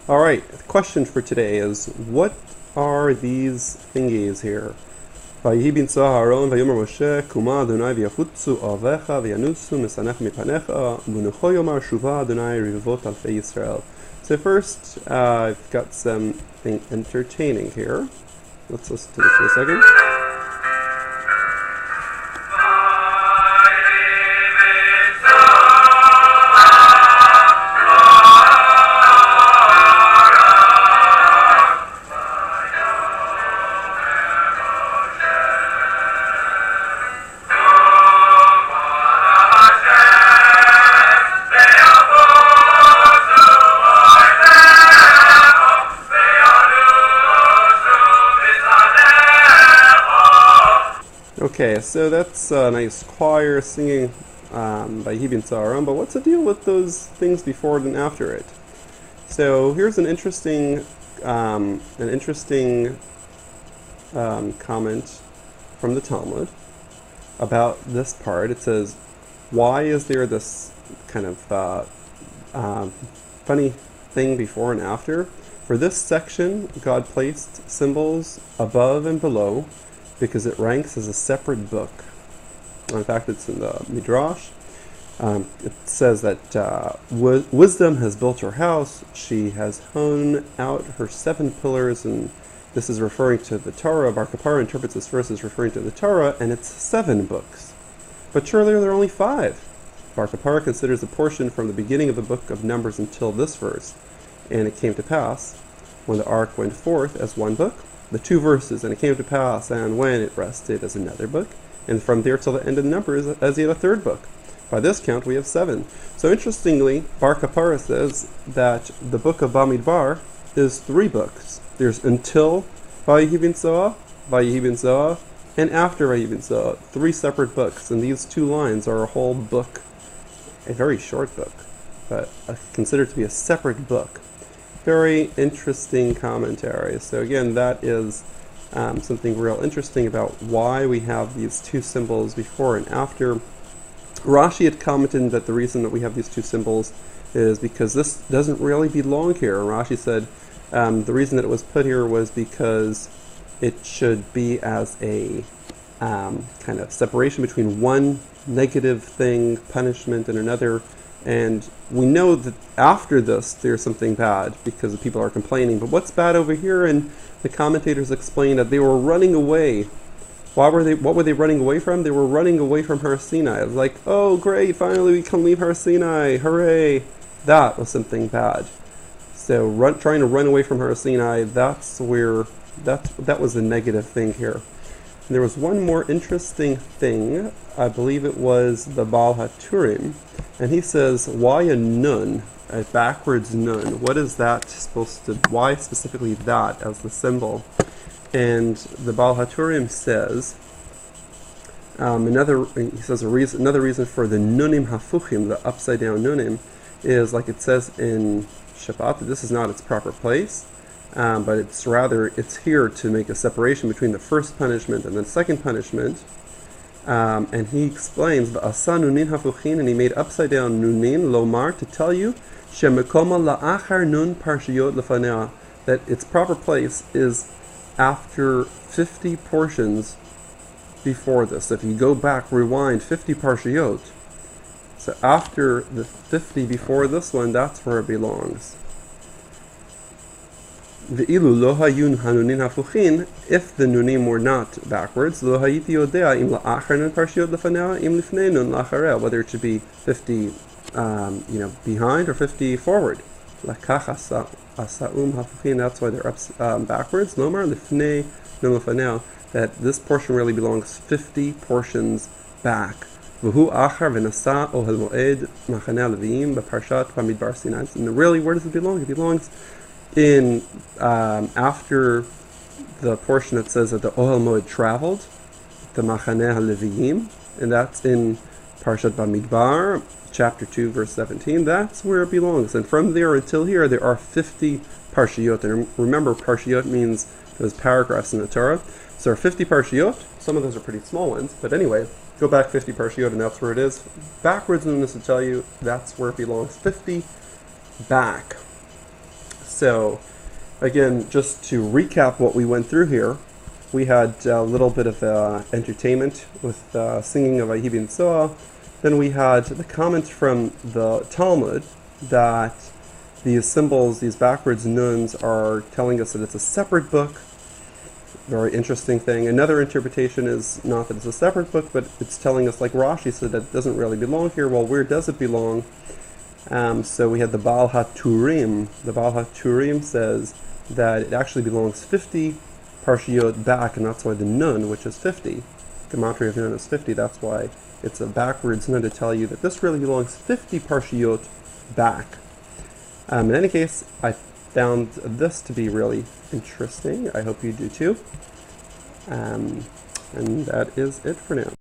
All right, the question for today is, what are these thingies here? ויהי בנצוע אהרון ויאמר משה קומה אדוני ויחוצו אוהביך וינוסו משנאיך מפניך ובנך יאמר שובה אדוני רבבות אלפי ישראל. So first, I've got something entertaining here. Let's listen to this for a second. Okay, so that's a nice choir singing by Hibin Tzaharon, but what's the deal with those things before and after it? So here's an interesting comment from the Talmud about this part. It says, why is there this kind of funny thing before and after? For this section, God placed symbols above and below because it ranks as a separate book. In fact, it's in the Midrash. It says that wisdom has built her house, she has hewn out her 7 pillars, and this is referring to the Torah. Bar Kappara interprets this verse as referring to the Torah, and it's 7 books. But surely there are only 5. Bar Kappara considers the portion from the beginning of the book of Numbers until this verse. And it came to pass, when the ark went forth as one book, the 2 verses, and it came to pass, and when it rested as another book, and from there till the end of the Numbers as yet a 3rd book. By this count we have 7. So interestingly, Bar Kappara says that the book of Bamidbar is 3 books. There's until Vayehi B'Tzoah, and after Vayehi B'Tzoah, 3 separate books, and these 2 lines are a whole book, a very short book, but considered to be a separate book. Very interesting commentary. So again, that is something real interesting about why we have these 2 symbols before and after. Rashi had commented that the reason that we have these 2 symbols is because this doesn't really belong here. Rashi said the reason that it was put here was because it should be as a kind of separation between one negative thing, punishment, and another. And we know that after this there's something bad because the people are complaining. But what's bad over here? And the commentators explain that they were running away. What were they running away from? They were running away from Har Sinai. It was like, oh great, finally we can leave Har Sinai, hooray! That was something bad. So trying to run away from Har Sinai, that was the negative thing here. And there was one more interesting thing. I believe it was the Baal HaTurim. And he says, why a nun, a backwards nun? What is that supposed to, why specifically that as the symbol? And the Baal HaTurim says, another reason for the nunim hafuchim, the upside down nunim, is like it says in Shabbat, that this is not its proper place, but it's here to make a separation between the first punishment and the second punishment. And he explains, V'asa nunin hafuchin, and he made upside down nunin, lomar, to tell you, shemekoma la'achar nun parshiyot lefanea, that its proper place is after 50 portions before this. If you go back, rewind 50 parshiyot, so after the 50 before this one, that's where it belongs. Ve'ilu lo hayun hanunin hafuchin, if the nunim were not backwards, lo hayiti yodea im la'achar nun parshiyot lefanea im lifnei nun la'achareh, whether it should be 50 behind or 50 forward. Lakach asa'um hafuchin, that's why they're backwards. Lomar lifnei nun lefanea, that this portion really belongs 50 portions back. V'hu achar v'nasa ohel moed machaneh leviim b'parshat Bamidbar Sinai. And really, where does it belong? It belongs in after the portion that says that the Ohel Moed traveled, the Machaneh HaLeviim, and that's in Parshat Bamidbar, chapter 2, verse 17. That's where it belongs. And from there until here, there are 50 parshiyot. And remember, parshiyot means those paragraphs in the Torah. So there are 50 parshiyot. Some of those are pretty small ones. But anyway, go back 50 parshiyot, and that's where it is. Backwards in this to tell you that's where it belongs. 50 back. So again, just to recap what we went through here, we had a little bit of entertainment with singing of Ahibin Soa. Then we had the comment from the Talmud that these symbols, these backwards nuns, are telling us that it's a separate book. Very interesting thing. Another interpretation is not that it's a separate book, but it's telling us, like Rashi said, that it doesn't really belong here. Well, where does it belong? So we had the Baal HaTurim. The Baal HaTurim says that it actually belongs 50 parshiyot back, and that's why the nun, which is 50, Gematria of nun is 50, that's why it's a backwards nun to tell you that this really belongs 50 parshiyot back. In any case, I found this to be really interesting. I hope you do too. And that is it for now.